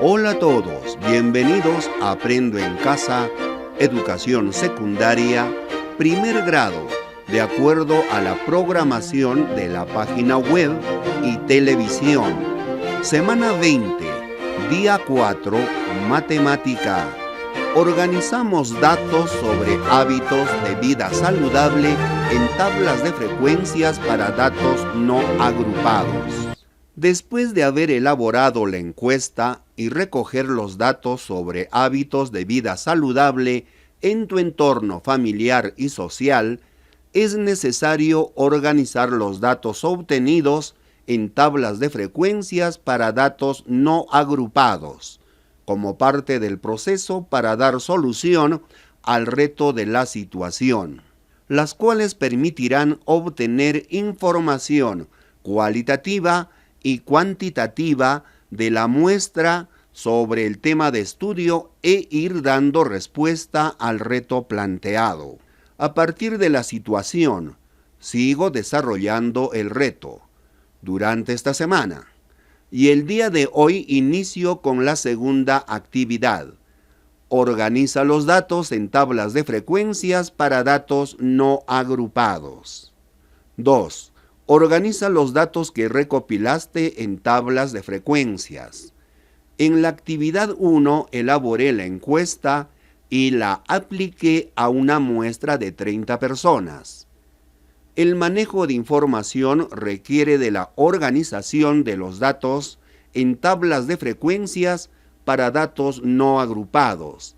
Hola a todos, bienvenidos a Aprendo en Casa, Educación Secundaria, primer grado, de acuerdo a la programación de la página web y televisión. Semana 20, día 4, Matemática. Organizamos datos sobre hábitos de vida saludable en tablas de frecuencias para datos no agrupados. Después de haber elaborado la encuesta y recoger los datos sobre hábitos de vida saludable en tu entorno familiar y social, es necesario organizar los datos obtenidos en tablas de frecuencias para datos no agrupados, como parte del proceso para dar solución al reto de la situación, las cuales permitirán obtener información cualitativa y cuantitativa de la muestra sobre el tema de estudio e ir dando respuesta al reto planteado. A partir de la situación, sigo desarrollando el reto durante esta semana y el día de hoy inicio con la segunda actividad. Organiza los datos en tablas de frecuencias para datos no agrupados. 2. Organiza los datos que recopilaste en tablas de frecuencias. En la actividad 1 elaboré la encuesta y la apliqué a una muestra de 30 personas. El manejo de información requiere de la organización de los datos en tablas de frecuencias para datos no agrupados,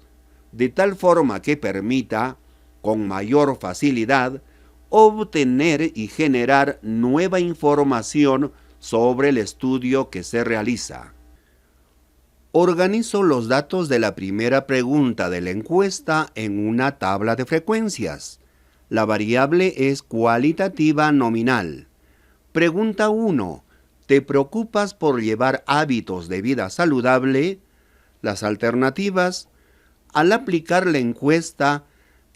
de tal forma que permita, con mayor facilidad, obtener y generar nueva información sobre el estudio que se realiza. Organizo los datos de la primera pregunta de la encuesta en una tabla de frecuencias. La variable es cualitativa nominal. Pregunta 1. ¿Te preocupas por llevar hábitos de vida saludable? Las alternativas: al aplicar la encuesta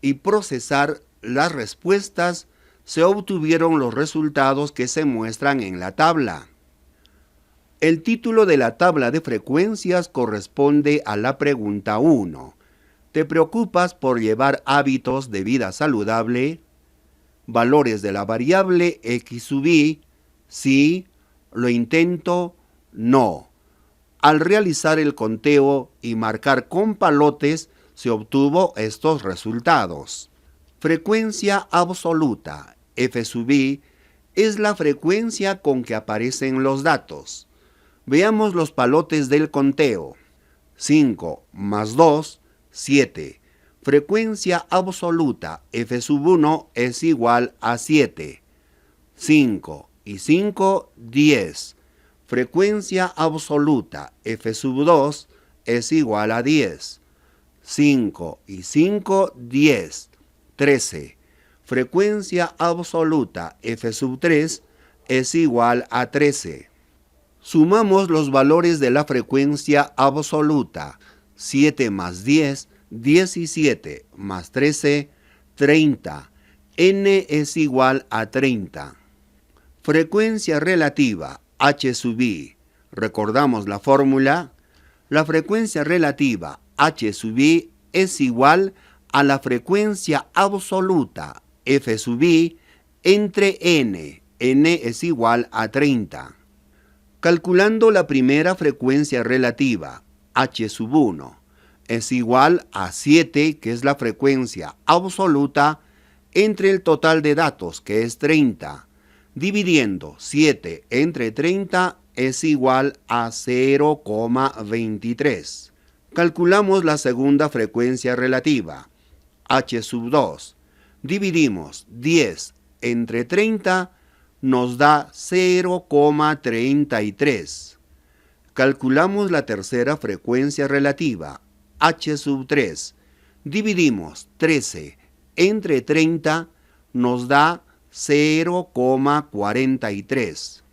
y procesar las respuestas, se obtuvieron los resultados que se muestran en la tabla. El título de la tabla de frecuencias corresponde a la pregunta 1. ¿Te preocupas por llevar hábitos de vida saludable? Valores de la variable x sub y: sí, lo intento, no. Al realizar el conteo y marcar con palotes, se obtuvo estos resultados. Frecuencia absoluta, f sub i, es la frecuencia con que aparecen los datos. Veamos los palotes del conteo. 5 más 2, 7. Frecuencia absoluta, f sub 1 es igual a 7. 5 y 5, 10. Frecuencia absoluta, f sub 2 es igual a 10. 5 y 5, 10. 13. Frecuencia absoluta, f sub 3 es igual a 13. Sumamos los valores de la frecuencia absoluta. 7 más 10, 17, más 13, 30. N es igual a 30. Frecuencia relativa, h sub i. Recordamos la fórmula. La frecuencia relativa, h sub i, es igual a la frecuencia absoluta, f sub i, entre n. N es igual a 30. Calculando la primera frecuencia relativa, h sub 1, es igual a 7, que es la frecuencia absoluta, entre el total de datos, que es 30. Dividiendo 7 entre 30 es igual a 0,23. Calculamos la segunda frecuencia relativa, h sub 2. Dividimos 10 entre 30, nos da 0,33. Calculamos la tercera frecuencia relativa, h sub 3. Dividimos 13 entre 30, nos da 0,43.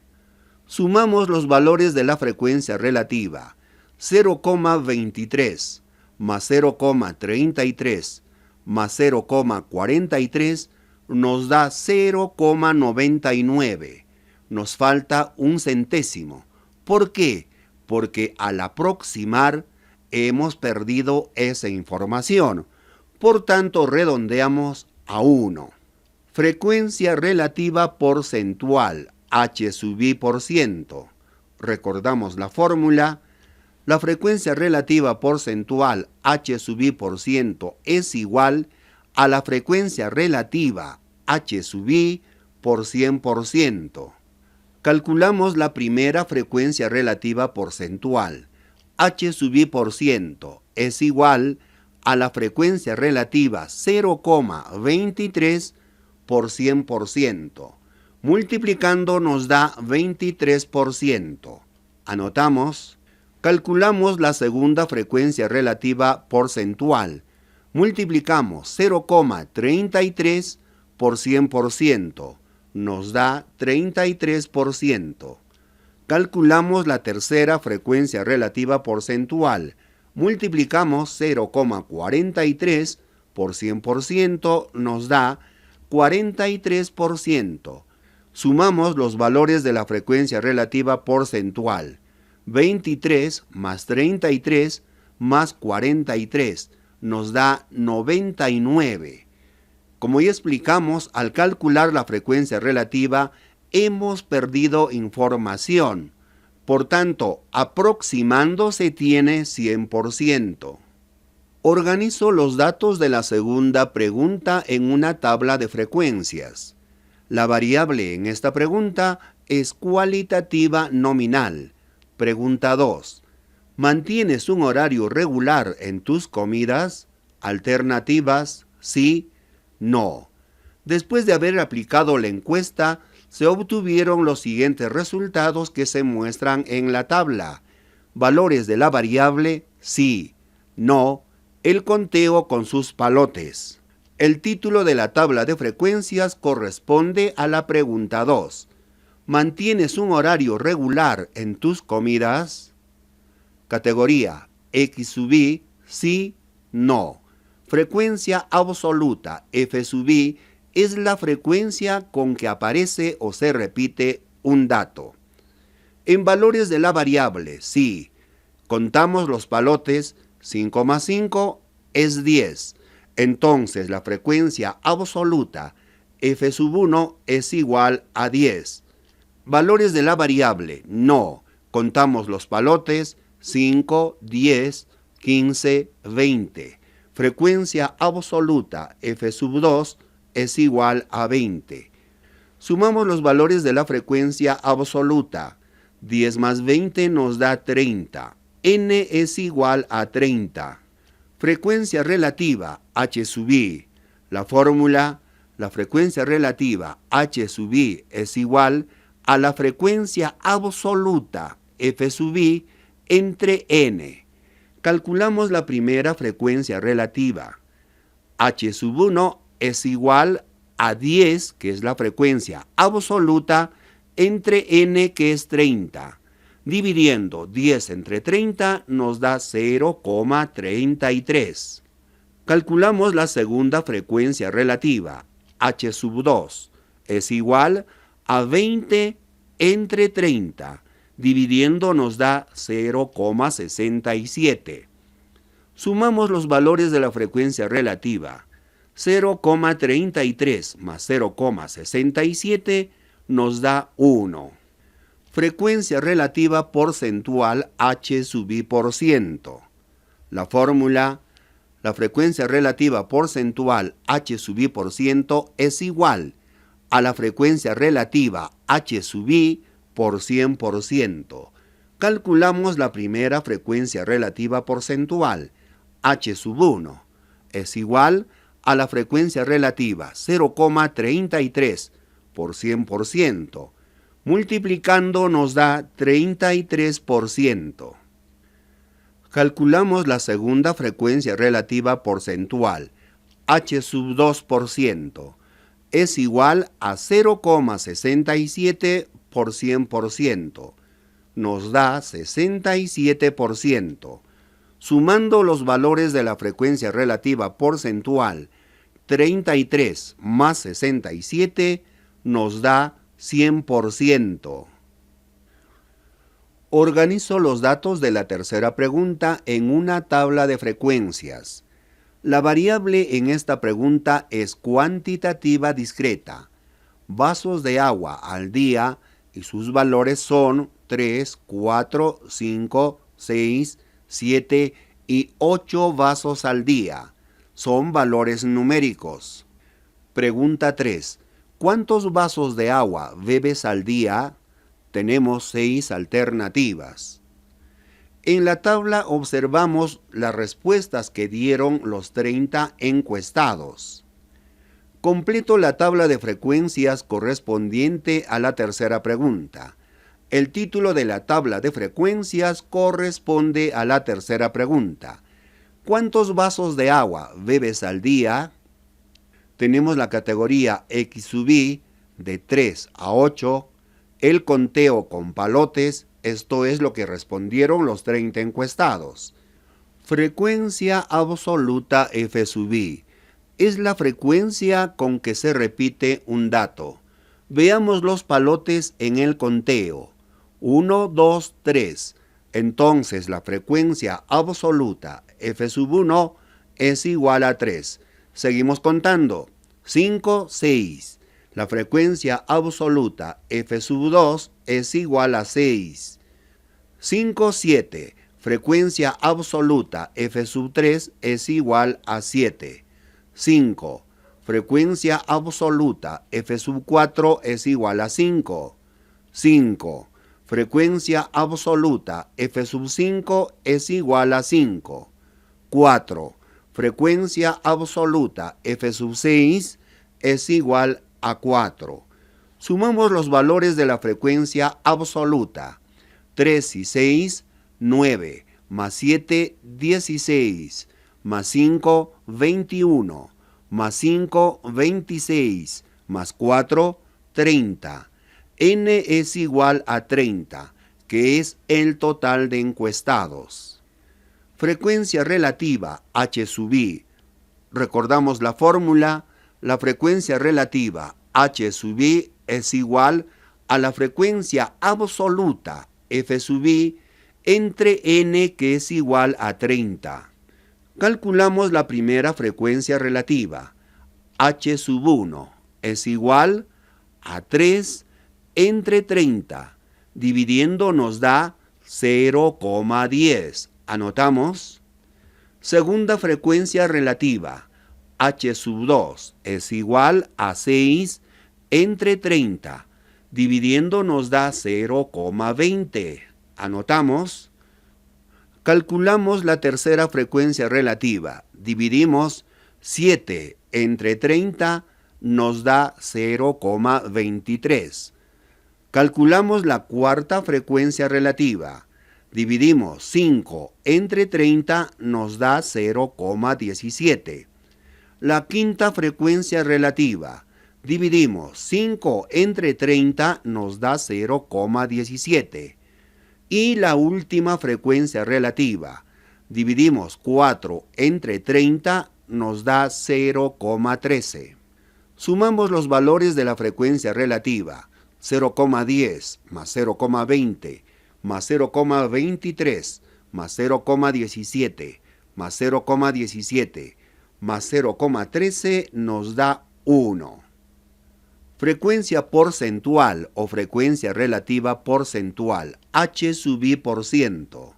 Sumamos los valores de la frecuencia relativa. 0,23 más 0,33 más 0,43 nos da 0,99. Nos falta un centésimo. ¿Por qué? porque al aproximar hemos perdido esa información. Por tanto, redondeamos a 1. Frecuencia relativa porcentual, H sub I por ciento. Recordamos la fórmula. La frecuencia relativa porcentual, H sub I por ciento, es igual a la frecuencia relativa, H sub I por 100%. Calculamos la primera frecuencia relativa porcentual. H sub I por ciento es igual a la frecuencia relativa 0,23 por 100%. Multiplicando nos da 23%. Anotamos. Calculamos la segunda frecuencia relativa porcentual. Multiplicamos 0,33 por 100%. Nos da 33%. Calculamos la tercera frecuencia relativa porcentual. Multiplicamos 0,43 por 100%, nos da 43%. Sumamos los valores de la frecuencia relativa porcentual. 23 más 33 más 43 nos da 99. Como ya explicamos, al calcular la frecuencia relativa, hemos perdido información. Por tanto, aproximando se tiene 100%. Organizo los datos de la segunda pregunta en una tabla de frecuencias. La variable en esta pregunta es cualitativa nominal. Pregunta 2. ¿Mantienes un horario regular en tus comidas? Alternativas, sí, no. Después de haber aplicado la encuesta, se obtuvieron los siguientes resultados que se muestran en la tabla. Valores de la variable, sí, no, el conteo con sus palotes. El título de la tabla de frecuencias corresponde a la pregunta 2. ¿Mantienes un horario regular en tus comidas? Categoría X sub I, sí, no. Frecuencia absoluta F sub I es la frecuencia con que aparece o se repite un dato. En valores de la variable, sí, contamos los palotes, 5 más 5 es 10. Entonces la frecuencia absoluta F sub 1 es igual a 10. Valores de la variable, no, contamos los palotes, 5, 10, 15, 20. Frecuencia absoluta F sub 2 es igual a 20. Sumamos los valores de la frecuencia absoluta. 10 más 20 nos da 30. N es igual a 30. Frecuencia relativa H sub I. La fórmula, la frecuencia relativa H sub I es igual a la frecuencia absoluta F sub I entre N. Calculamos la primera frecuencia relativa. H sub 1 es igual a 10, que es la frecuencia absoluta, entre N, que es 30. Dividiendo 10 entre 30 nos da 0,33. Calculamos la segunda frecuencia relativa. H sub 2 es igual a 20 entre 30. Dividiendo nos da 0,67. Sumamos los valores de la frecuencia relativa. 0,33 más 0,67 nos da 1. Frecuencia relativa porcentual H sub I por ciento. La fórmula, la frecuencia relativa porcentual H sub I por ciento es igual a la frecuencia relativa H sub I por 100%. Calculamos la primera frecuencia relativa porcentual, H sub 1, es igual a la frecuencia relativa 0,33 por 100%. Multiplicando nos da 33%. Calculamos la segunda frecuencia relativa porcentual, H sub 2%, es igual a 0,67 por 100%. Nos da 67%. Sumando los valores de la frecuencia relativa porcentual, 33 más 67 nos da 100%. Organizo los datos de la tercera pregunta en una tabla de frecuencias. La variable en esta pregunta es cuantitativa discreta. Vasos de agua al día y sus valores son 3, 4, 5, 6, 7 y 8 vasos al día. Son valores numéricos. Pregunta 3. ¿Cuántos vasos de agua bebes al día? Tenemos 6 alternativas. En la tabla observamos las respuestas que dieron los 30 encuestados. Completo la tabla de frecuencias correspondiente a la tercera pregunta. El título de la tabla de frecuencias corresponde a la tercera pregunta. ¿Cuántos vasos de agua bebes al día? Tenemos la categoría X sub I de 3 a 8, el conteo con palotes, esto es lo que respondieron los 30 encuestados. Frecuencia absoluta F sub I es la frecuencia con que se repite un dato. Veamos los palotes en el conteo. 1, 2, 3. Entonces la frecuencia absoluta F sub 1 es igual a 3. Seguimos contando. 5, 6. La frecuencia absoluta F sub 2 es igual a 6. 5, 7. Frecuencia absoluta F sub 3 es igual a 7. 5. Frecuencia absoluta F sub 4 es igual a 5. 5. Frecuencia absoluta F sub 5 es igual a 5. 4. Frecuencia absoluta F sub 6 es igual a 4. Sumamos los valores de la frecuencia absoluta. 3 y 6, 9, más 7, 16, más 5, 21, más 5, 26, más 4, 30. N es igual a 30, que es el total de encuestados. Frecuencia relativa H sub I. Recordamos la fórmula. La frecuencia relativa H sub I es igual a la frecuencia absoluta F sub I entre N, que es igual a 30. Calculamos la primera frecuencia relativa. H sub 1 es igual a 3 entre 30. Dividiendo nos da 0,10. Anotamos. Segunda frecuencia relativa. H sub 2 es igual a 6 entre 30. Dividiendo nos da 0,20. Anotamos. Calculamos la tercera frecuencia relativa. Dividimos 7 entre 30 nos da 0,23. Calculamos la cuarta frecuencia relativa. Dividimos 5 entre 30 nos da 0,17. La quinta frecuencia relativa. Dividimos 5 entre 30 nos da 0,17. Y la última frecuencia relativa. Dividimos 4 entre 30 nos da 0,13. Sumamos los valores de la frecuencia relativa. 0,10 más 0,20 más 0,23 más 0,17 más 0,17 más 0,13 nos da 1. Frecuencia porcentual o frecuencia relativa porcentual, H sub I por ciento.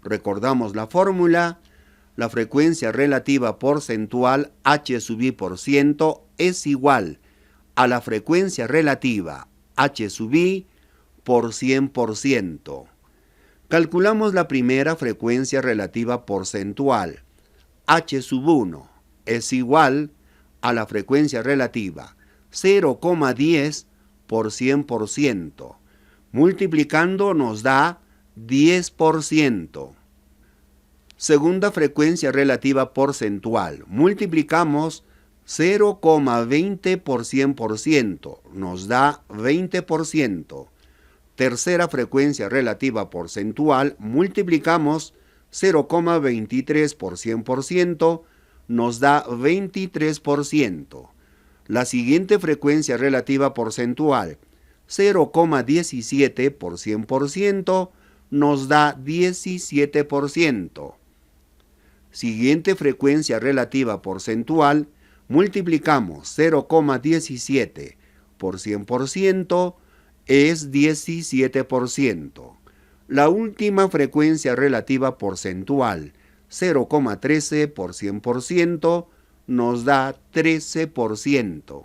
Recordamos la fórmula. La frecuencia relativa porcentual, H sub I por ciento, es igual a la frecuencia relativa, H sub I, por 100%. Calculamos la primera frecuencia relativa porcentual. H sub 1 es igual a la frecuencia relativa 0,10 por 100%. Multiplicando nos da 10%. Segunda frecuencia relativa porcentual. Multiplicamos 0,20 por 100%. Nos da 20%. Tercera frecuencia relativa porcentual. Multiplicamos 0,23 por 100%. Nos da 23%. La siguiente frecuencia relativa porcentual, 0,17 por 100%, nos da 17%. Siguiente frecuencia relativa porcentual, multiplicamos 0,17 por 100%, es 17%. La última frecuencia relativa porcentual, 0,13 por 100%, nos da 13%.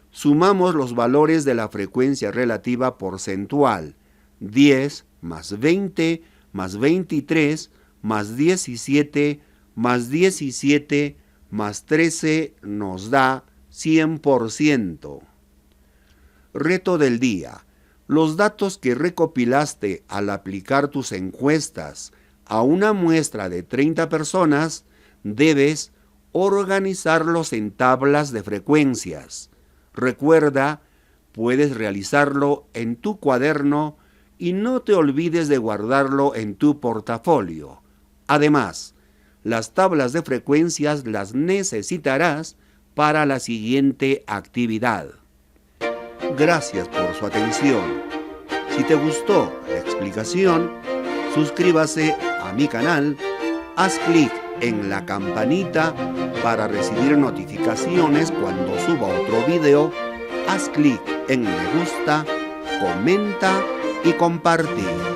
Sumamos los valores de la frecuencia relativa porcentual, 10 más 20 más 23 más 17 más 17 más 13 nos da 100%. Reto del día. Los datos que recopilaste al aplicar tus encuestas a una muestra de 30 personas, debes organizarlos en tablas de frecuencias. Recuerda, puedes realizarlo en tu cuaderno y no te olvides de guardarlo en tu portafolio. Además, las tablas de frecuencias las necesitarás para la siguiente actividad. Gracias por su atención. Si te gustó la explicación, suscríbase a mi canal, haz clic en la campanita para recibir notificaciones cuando suba otro video, haz clic en me gusta, comenta y comparte.